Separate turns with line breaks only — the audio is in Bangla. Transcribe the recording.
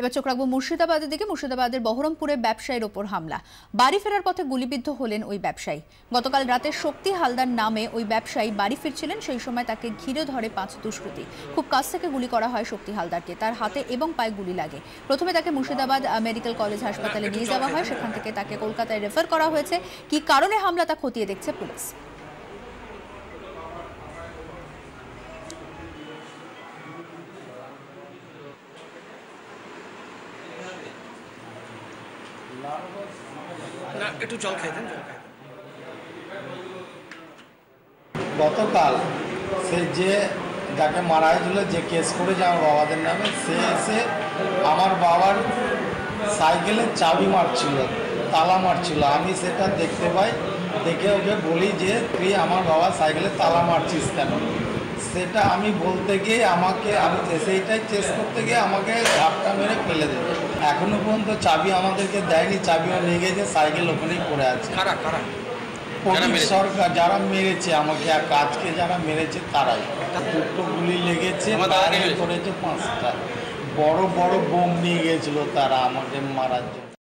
এবার চোখ রাখবো মুর্শিদাবাদের দিকে। মুর্শিদাবাদের বহরমপুরে ব্যবসায়ীর ওপর হামলা। বাড়ি ফেরার পথে গুলিবিদ্ধ হলেন ওই ব্যবসায়ী। গতকাল রাতে শক্তি হালদার নামে ওই ব্যবসায়ী বাড়ি ফিরছিলেন, সেই সময় তাকে ঘিরে ধরে 5 দুষ্কৃতী। খুব কাছ থেকে গুলি করা হয় শক্তি হালদারকে, তার হাতে এবং পায়ে গুলি লাগে। প্রথমে তাকে মুর্শিদাবাদ মেডিকেল কলেজ হাসপাতালে নিয়ে যাওয়া হয়, সেখান থেকে তাকে কলকাতায় রেফার করা হয়েছে। কি কারণে হামলা তা খতিয়ে দেখছে পুলিশ।
গতকাল সে যে যাকে মারা হয়েছিল, যে কেস করেছে আমার বাবাদের নামে, সে এসে আমার বাবার সাইকেলের চাবি মারছিল, তালা মারছিল। আমি সেটা দেখতে পাই, দেখে ওকে বলি যে তুই আমার বাবার সাইকেলের তালা মারছিস কেন। সেটা আমি বলতে গিয়ে আমি সেইটাই চেস করতে গিয়ে আমাকে ঝাপটা মেরে ফেলে দেবে। এখনো পর্যন্ত চাবি আমাদেরকে দেয়নি, চাবিও নিয়ে গেছে, সাইকেল ওখানেই পড়ে আছে। সরকার যারা মেরেছে আমাকে, আর কাজকে যারা মেরেছে তারাই। দুটো গুলি লেগেছে, করেছে 5টা। বড় বড় বোম নিয়ে গেছিল তারা আমাকে মারার জন্য।